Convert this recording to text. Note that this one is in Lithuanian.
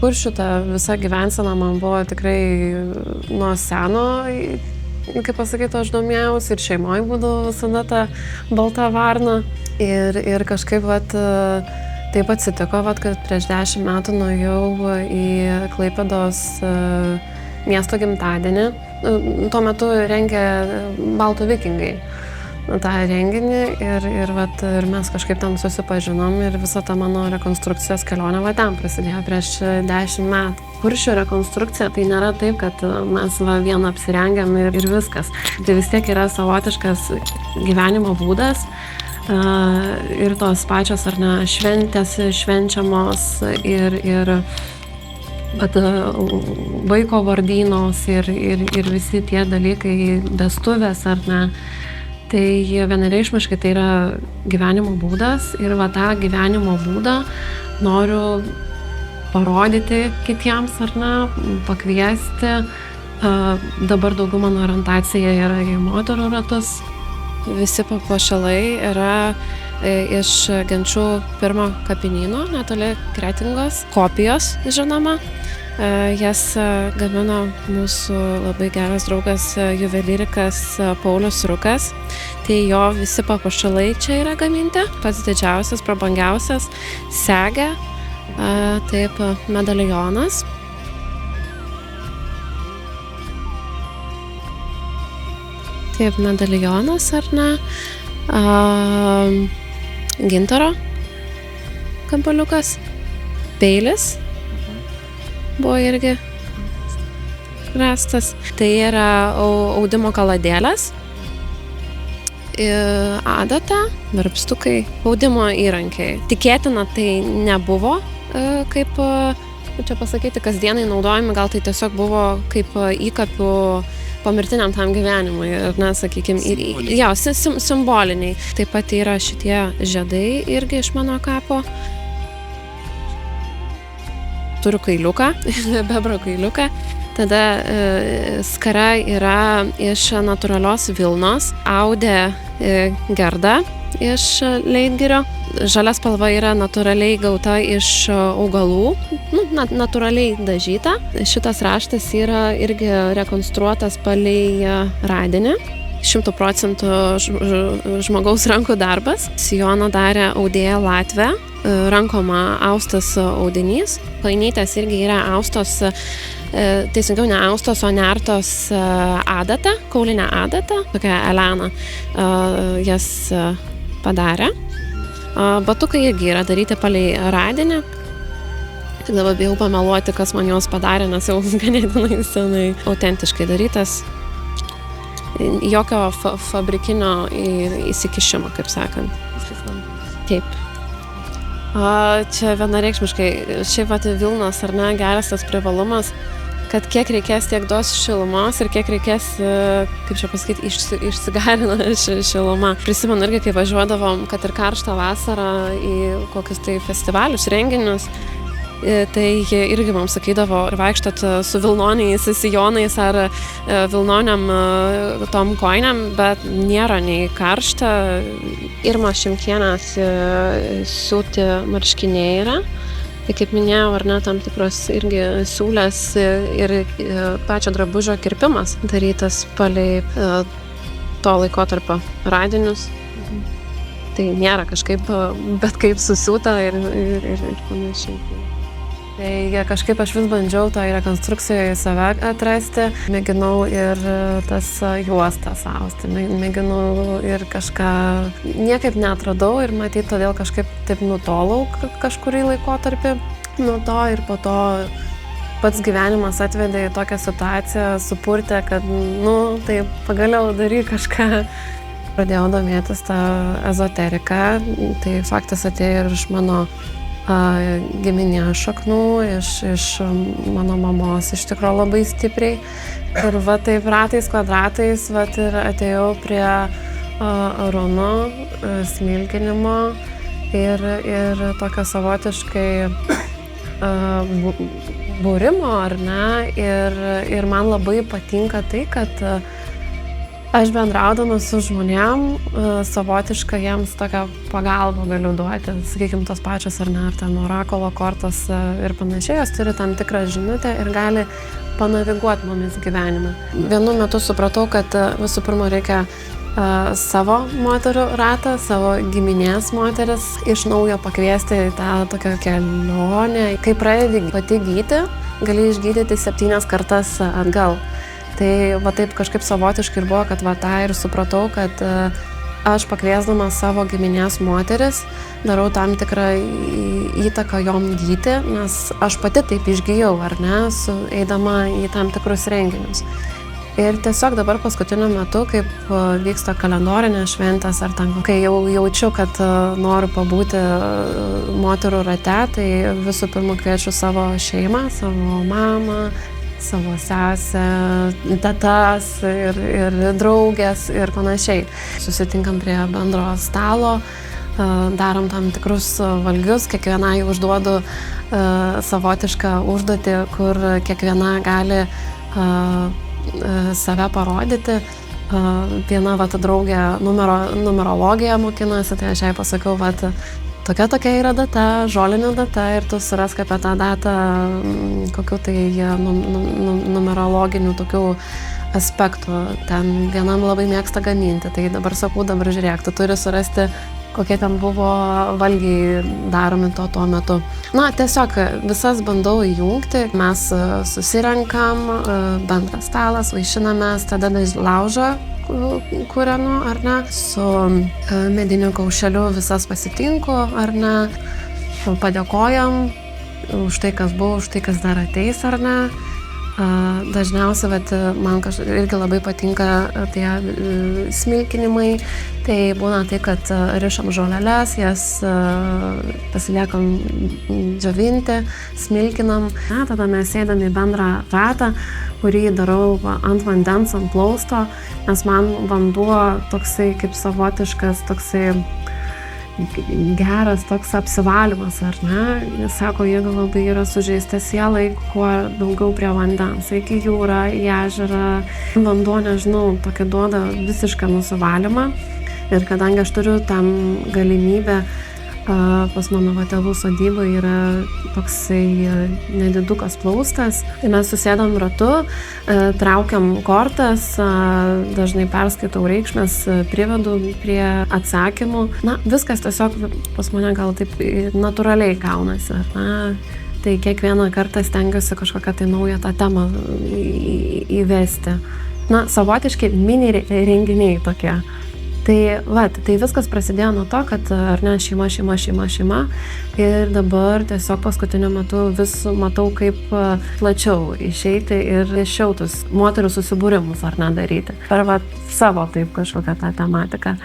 kuršių ta visa gyvensena man buvo tikrai nuo seno, kaip pasakyti, aš domėjausi ir šeimoje būdavo visada ta balta varna. Ir kažkaip taip atsitiko, kad prieš 10 metų nuėjau į Klaipėdos miesto gimtadienį. Tuo metu rengė Baltų vikingai tą renginį ir mes kažkaip ten susipažinom ir visa ta mano rekonstrukcijos kelionė ten prasidėjo prieš 10 metų. Kuršių rekonstrukcija tai nėra taip, kad mes vieną apsirengiam ir viskas. Tai vis tiek yra savotiškas gyvenimo būdas ir tos pačios ar ne šventės švenčiamos ir vaiko vardynos ir visi tie dalykai, vestuvės ar ne. Tai vienareikšmiškai tai yra gyvenimo būdas ir tą gyvenimo būdą noriu parodyti kitiems ar ne, pakviesti. Dabar daugiau mano orientacija yra į moterų ratus. Visi papuošalai yra iš Genčių pirmo kapinyno, netoli Kretingos, kopijos žinoma. Jas gamino mūsų labai geras draugas juvelyrikas Paulius Rukas. Tai jo visi papuošalai čia yra gaminti. Pats didžiausias, prabangiausias segė, taip medalionas. Taip medalionas ar ne, gintaro kampaliukas, peilis. Buvo irgi rastas. Tai yra audimo kaladėlės, adata, verpstukai, audimo įrankiai. Tikėtina tai nebuvo kaip, čia pasakyti, kasdienai naudojami, gal tai tiesiog buvo kaip įkapių pomirtiniam tam gyvenimui, sakykime, simboliniai. Taip pat yra šitie žiedai irgi iš mano kapo. Turiu kailiuką, bebro kailiuką. Tada skara yra iš natūralios vilnos, audė Gerda iš Leitgirio. Žalia spalva yra natūraliai gauta iš augalų, natūraliai dažyta. Šitas raštas yra irgi rekonstruotas palei radinį. 100% žmogaus rankų darbas. Sijoną darė audėja Latvė, rankoma austas audinys. Kojinytės irgi yra austos, teisingiau ne austos, o nertos adata, kaulinė adata, tokia Elena jas padarė. Batukai irgi yra daryti palei radinį. Tik dabar bijau pameluoti, kas man juos padarė, nes jau ganėtinai senai autentiškai darytas. Jokio fabrikinio įsikišimo, kaip sakant. Taip. Čia vienareikšmiškai, šiaip Vilnos ar ne, geras tas privalumas, kad kiek reikės, tiek duos šilumos ir kiek reikės, kaip čia pasakyti, išsigarina šiluma. Prisimenu irgi, kai važiuodavom, kad ir karštą vasarą į kokius tai festivalius, renginius, tai irgi mums sakydavo ir vaikštot su vilnoniais sijonais ar vilnoniam tom kojinėm, bet nėra nei karšta. Irma Šimkienės siūti marškiniai yra. Tai kaip minėjau, ar ne, tam tikros irgi siūlės ir pačio drabužio kirpimas darytas palei to laikotarpio radinius. Tai nėra kažkaip, bet kaip susiūta ir panašiai. Tai kažkaip aš vis bandžiau tą rekonstrukcijoje save atrasti. Mėginau ir tas juostas austi, mėginau ir kažką niekaip neatradau ir matyt, todėl kažkaip taip nutolau kažkurį laikotarpį nuo to ir po to pats gyvenimas atvedė į tokią situaciją, supurtė, kad, tai pagaliau daryk kažką. Pradėjau domėtis tą ezoteriką, tai faktas atėjo ir iš mano giminės šaknų, iš mano mamos iš tikrųjų labai stipriai. Ir taip ratais, kvadratais ir atėjau prie runų, smilkinimo ir tokio savotiškai būrimo, ar ne? Ir man labai patinka tai, kad Aš bendraudama su žmonėm, savotiškai jiems tokią pagalbą galiu duoti, sakykime, tos pačios ar ne, ar ten orakulo kortos ir panašiai, jos turi tam tikrą žinutę ir gali panaviguoti mumis gyvenimą. Vienu metu supratau, kad visų pirma reikia savo moterų ratą, savo giminės moteris iš naujo pakviesti į tą tokią kelionę. Kai pradedi pati gydyti, gali išgydyti 7 kartas atgal. Tai va taip kažkaip savotiškai ir buvo, kad va tą ir supratau, kad aš pakviesdama savo giminės moteris darau tam tikrą įtaką jom gydyti, nes aš pati taip išgyjau, ar ne, eidama į tam tikrus renginius. Ir tiesiog dabar paskutiniu metu, kaip vyksta kalendorinės šventės, ar ten, kai jau jaučiu, kad noriu pabūti moterų rate, tai visų pirma kviečiu savo šeimą, savo mamą, savo sesę, tetas ir draugės ir panašiai. Susitinkam prie bendro stalo, darom tam tikrus valgius, kiekvienai užduodu savotišką užduotį, kur kiekviena gali save parodyti. Viena draugė numerologiją mokinasi, tai aš jai pasakiau, tokia yra data, žolinė data ir tu surask apie tą datą kokių tai numerologinių tokių aspektų. Ten vienam labai mėgsta gaminti, tai dabar sakau, dabar žiūrėk, tu turi surasti, kokie ten buvo valgiai daromi tuo metu. Na, tiesiog visas bandau įjungti, mes susirenkam, bendras stalas, vaišinamės, tada laužą kūrenu, ar ne, su mediniu kaušeliu visas pasitinku, ar ne, padėkojam už tai, kas buvo, už tai, kas dar ateis, ar ne. Dažniausiai, man irgi labai patinka tie smilkinimai, tai būna tai, kad rišam žoleles, jas pasiliekam džiovinti, smilkinam, tada mes sėdam į bendrą ratą, kurį darau ant vandens, ant plausto, nes man vanduo toksai kaip savotiškas, toksai geras toks apsivalymas, ar ne? Jis sako, jeigu labai yra sužeista siela, kuo daugiau prie vandens, iki jūrą, į ežerą. Vanduo, nežinau, tokį duoda visišką nusivalymą. Ir kadangi aš turiu tam galimybę, pas mano tėvų sodybą yra toksai nedidukas plaustas. Tai mes susėdam ratu, traukiam kortas, dažnai perskaitau reikšmes, privedu prie atsakymų. Na, viskas tiesiog pas mane gal taip natūraliai gaunasi. Na, tai kiekvieną kartą stengiuosi kažkokią tai naują tą temą įvesti. Na, savotiškai mini renginiai tokie. Tai viskas prasidėjo nuo to, kad ar ne, šeima. Ir dabar tiesiog paskutiniu metu vis matau, kaip plačiau išeiti ir šiautus moterų susibūrimus ar ne daryti. Per savo taip kažkokią tą tematiką.